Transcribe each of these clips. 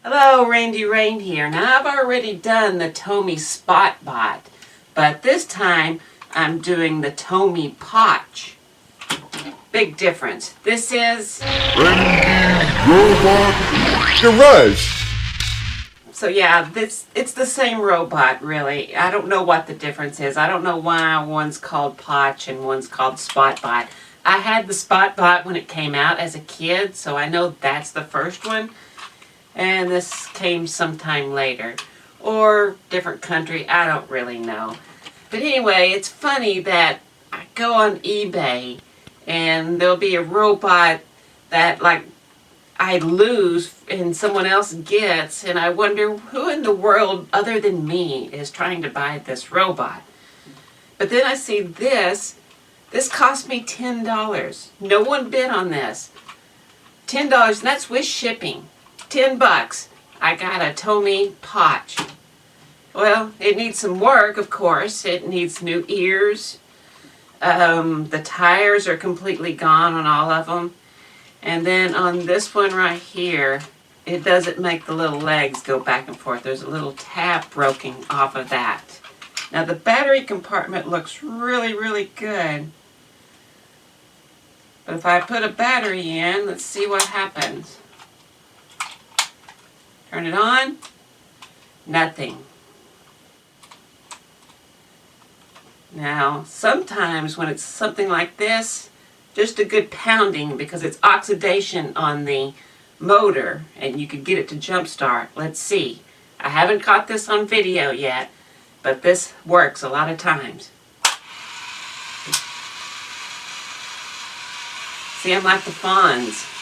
Hello, Randy Rain here. Now I've already done the TOMY SpotBot, but this time I'm doing the TOMY Potch. Big difference. This is Randy Robot Garage. So yeah, it's the same robot really. I don't know what the difference is. I don't know why one's called Potch and one's called SpotBot. I had the SpotBot when it came out as a kid, so I know that's the first one. And this came sometime later. Or different country, I don't really know. But anyway, it's funny that I go on eBay and there'll be a robot that like I lose and someone else gets, and I wonder who in the world other than me is trying to buy this robot. But then I see this cost me $10. No one bid on this. $10, and that's with shipping. $10. I got a TOMY Potch. Well, it needs some work, of course. It needs new ears. The tires are completely gone on all of them. And then on this one right here, it doesn't make the little legs go back and forth. There's a little tab broken off of that. Now the battery compartment looks really, really good. But if I put a battery in, let's see what happens. Turn it on. Nothing. Now, sometimes when it's something like this, just a good pounding because it's oxidation on the motor and you could get it to jump start. Let's see. I haven't caught this on video yet, but this works a lot of times. See, I'm like the Fonz.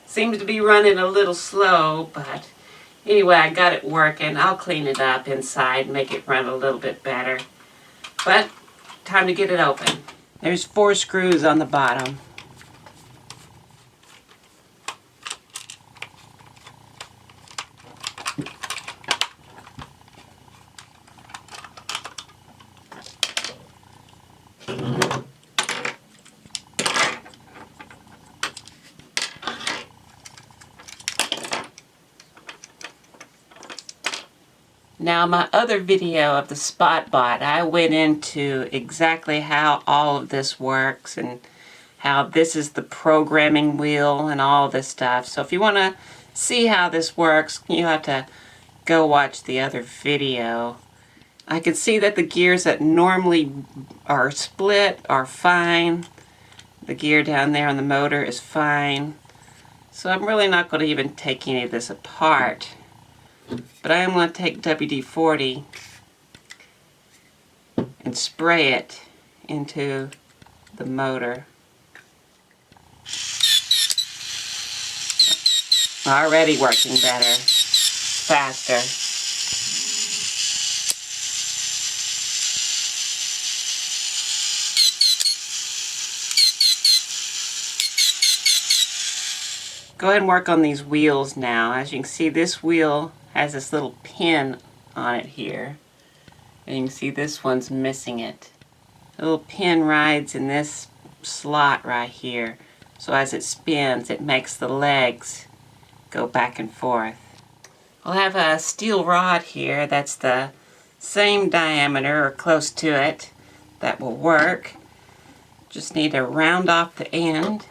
Seems to be running a little slow, but anyway, I got it working. I'll clean it up inside, make it run a little bit better. But time to get it open. There's 4 screws on the bottom. Now my other video of the SpotBot, I went into exactly how all of this works and how this is the programming wheel and all this stuff. So if you want to see how this works, you have to go watch the other video. I can see that the gears that normally are split are fine. The gear down there on the motor is fine. So I'm really not going to even take any of this apart. But I am going to take WD-40 and spray it into the motor. Already working better, faster. Go ahead and work on these wheels now. As you can see, this wheel has this little pin on it here. And you can see this one's missing it. The little pin rides in this slot right here. So as it spins, it makes the legs go back and forth. I'll have a steel rod here that's the same diameter or close to it. That will work. Just need to round off the end.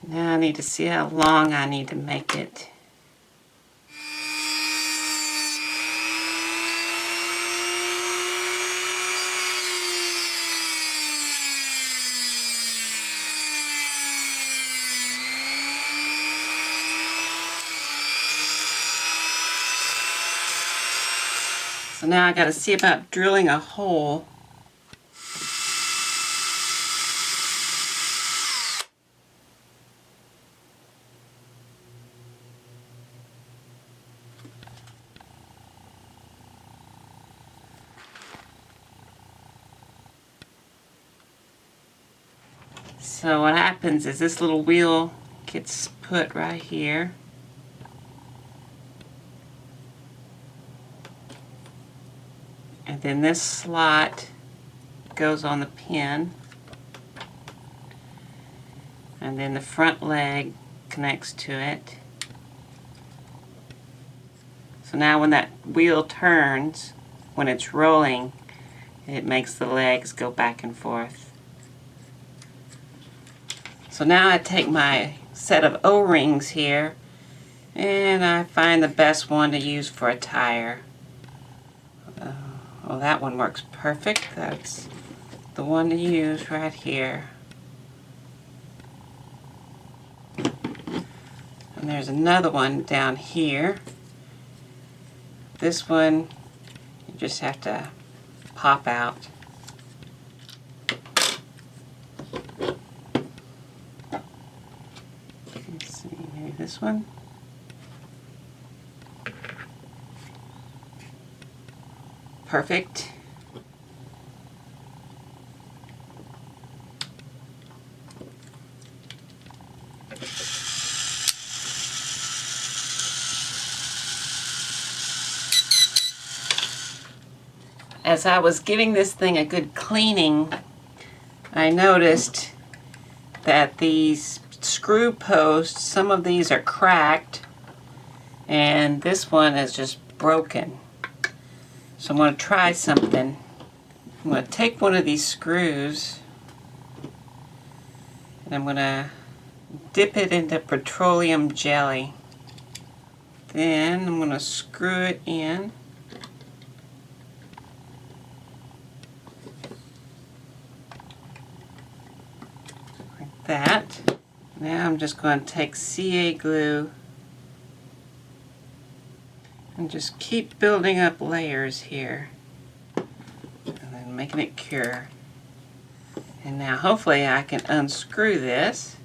Now I need to see how long I need to make it. So now I got to see about drilling a hole. So what happens is this little wheel gets put right here. And then this slot goes on the pin. And then the front leg connects to it. So now when that wheel turns, when it's rolling, it makes the legs go back and forth. So now I take my set of O-rings here and I find the best one to use for a tire. Well, that one works perfect. That's the one to use right here. And there's another one down here. This one you just have to pop out. Let's see, maybe this one. Perfect. As I was giving this thing a good cleaning, I noticed that these screw posts, some of these are cracked, and this one is just broken. So I'm going to try something. I'm going to take one of these screws and I'm going to dip it into petroleum jelly. Then I'm going to screw it in. Like that. Now I'm just going to take CA glue and just keep building up layers here and then making it cure. And now hopefully I can unscrew this.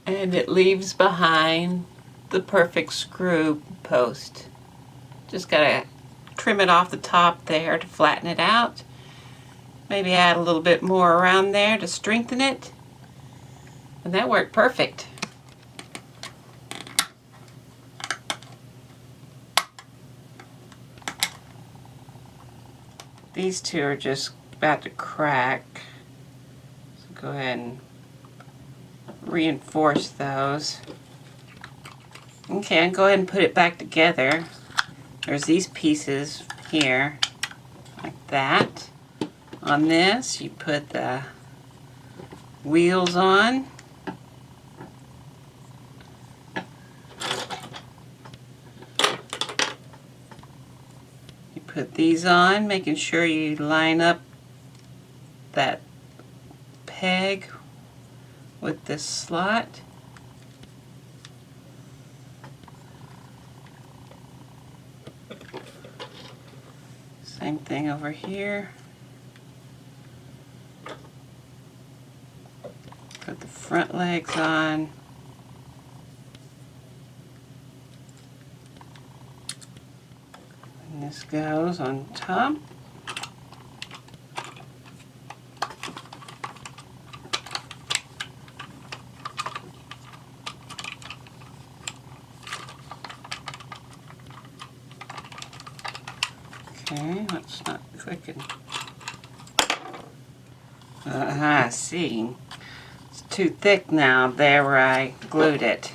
And it leaves behind the perfect screw post. Just gotta trim it off the top there to flatten it out. Maybe add a little bit more around there to strengthen it. And that worked perfect. These two are just about to crack. So go ahead and reinforce those. Okay, I'll go ahead and put it back together. There's these pieces here, like that. On this, you put the wheels on. You put these on, making sure you line up that peg with this slot. Same thing over here. Put the front legs on. And this goes on top. Okay, that's not clicking. I see. It's too thick now there where I glued it.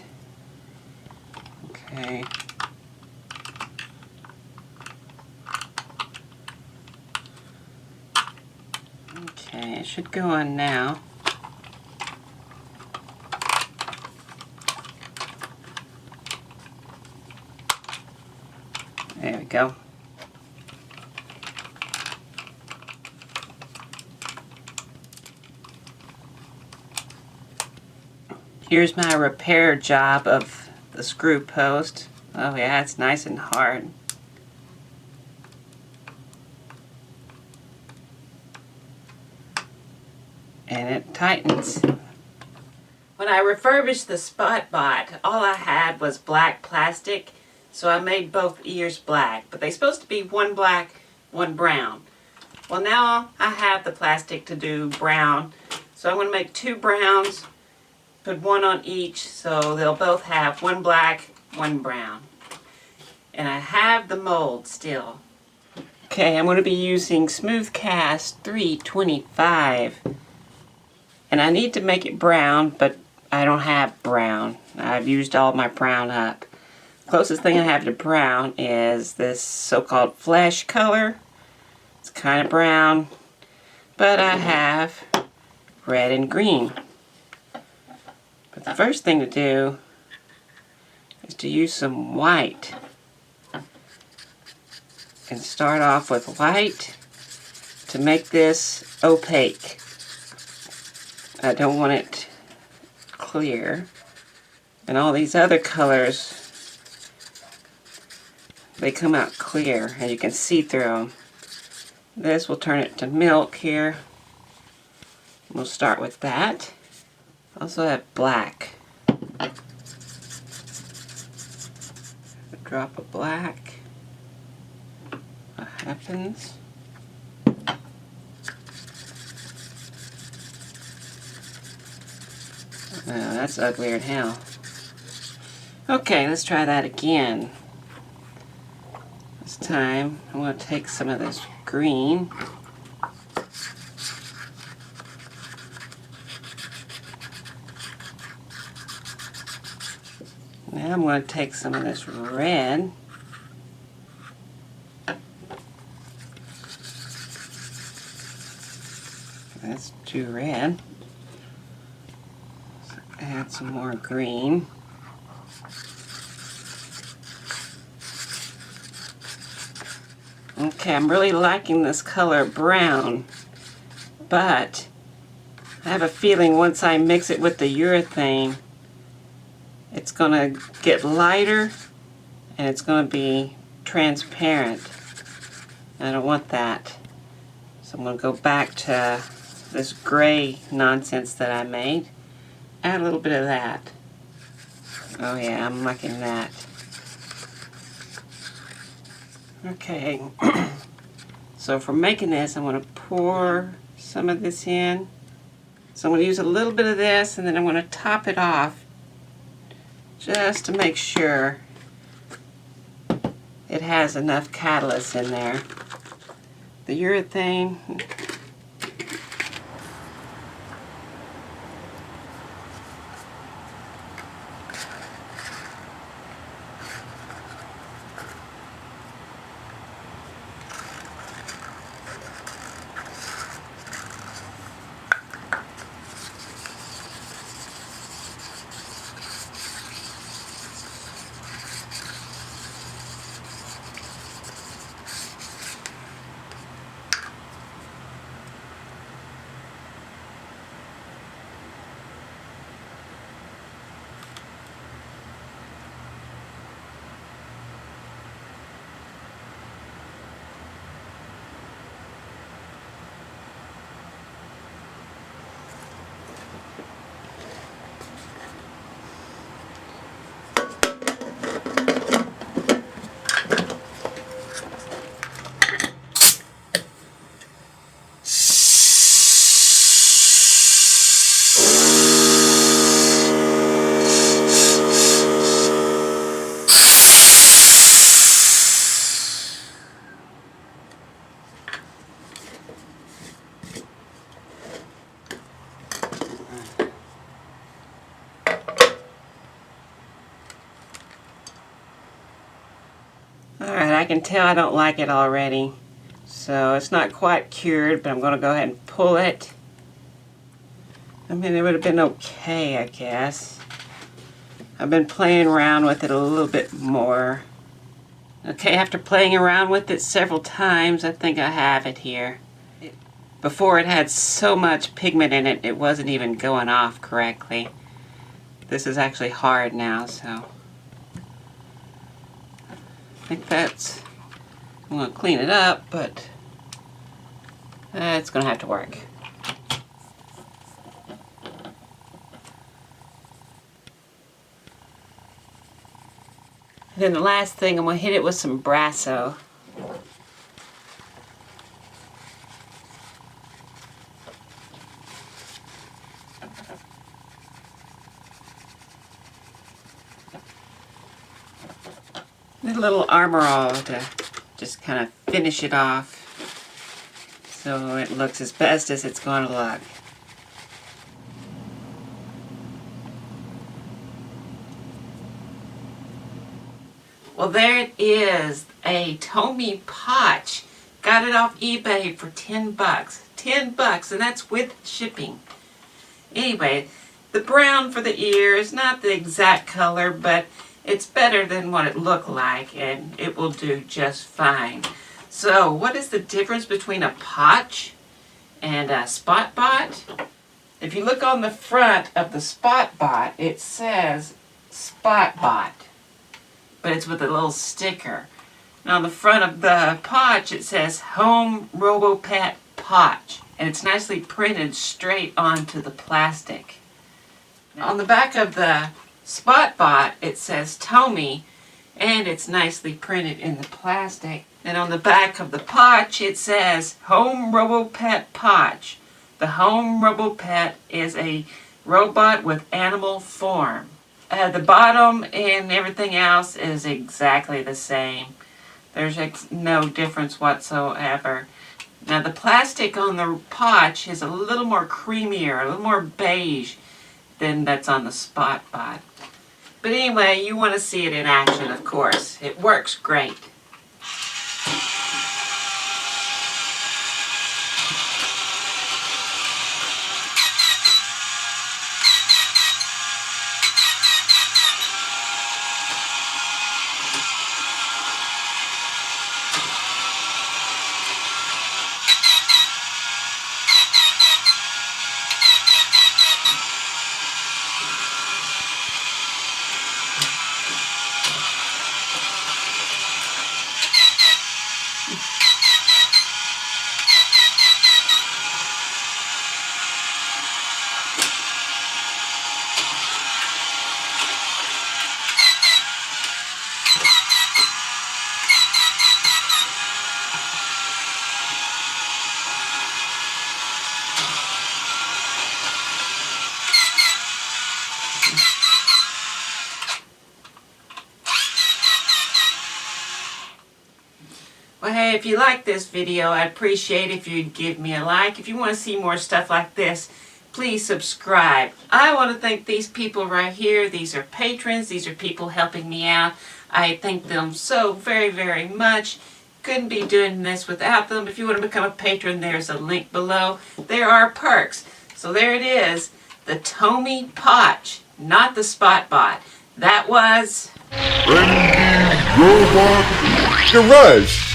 Okay. Okay, it should go on now. There we go. Here's my repair job of the screw post. Oh yeah, it's nice and hard. And it tightens. When I refurbished the SpotBot, all I had was black plastic, so I made both ears black. But they're supposed to be one black one brown. Well, now I have the plastic to do brown, so I'm going to make 2 browns, put 1 on each, so they'll both have 1 black, 1 brown. And I have the mold still. Okay, I'm going to be using Smooth Cast 325. And I need to make it brown, but I don't have brown. I've used all my brown up. Closest thing I have to brown is this so-called flesh color. It's kind of brown, but I have red and green. But the first thing to do is to use some white. And start off with white to make this opaque. I don't want it clear. And all these other colors, they come out clear and you can see through them. This will turn it to milk here. We'll start with that. Also have black. A drop of black. What happens? Oh, that's uglier than hell. Okay, let's try that again. This time I'm going to take some of this green. Now I'm going to take some of this red. That's too red. Add some more green. Okay, I'm really liking this color brown, but I have a feeling once I mix it with the urethane, it's going to get lighter and it's going to be transparent. I don't want that. So I'm going to go back to this gray nonsense that I made. Add a little bit of that. Oh yeah, I'm liking that. Okay, so for making this, I'm going to pour some of this in. So I'm going to use a little bit of this and then I'm going to top it off just to make sure it has enough catalyst in there. The urethane. Alright, I can tell I don't like it already. So it's not quite cured, but I'm going to go ahead and pull it. I mean, it would have been okay, I guess. I've been playing around with it a little bit more. Okay, after playing around with it several times, I think I have it here. Before it had so much pigment in it, it wasn't even going off correctly. This is actually hard now, so I think that's, I'm going to clean it up, but it's going to have to work. And then the last thing, I'm going to hit it with some Brasso. Need a little Armor All to just kind of finish it off so it looks as best as it's going to look. Well, there it is, a TOMY Potch. Got it off eBay for 10 bucks. 10 bucks, and that's with shipping. Anyway, the brown for the ear is not the exact color, but it's better than what it looked like, and it will do just fine. So, what is the difference between a Potch and a SpotBot? If you look on the front of the SpotBot, it says SpotBot, but it's with a little sticker. Now on the front of the Potch, it says Home RoboPet Potch, and it's nicely printed straight onto the plastic. Now, on the back of the SpotBot, it says TOMY, and it's nicely printed in the plastic. And on the back of the Potch, it says Home RoboPet Potch. The Home RoboPet is a robot with animal form. The bottom and everything else is exactly the same. There's no difference whatsoever. Now the plastic on the Potch is a little more creamier, a little more beige than that's on the SpotBot. But anyway, you want to see it in action, of course. It works great. Well, hey, if you like this video, I'd appreciate if you'd give me a like. If you want to see more stuff like this, please subscribe. I want to thank these people right here. These are patrons. These are people helping me out. I thank them so very, very much. Couldn't be doing this without them. If you want to become a patron, there's a link below. There are perks. So there it is, the TOMY Potch, not the SpotBot. That was Randy's Robot Garage.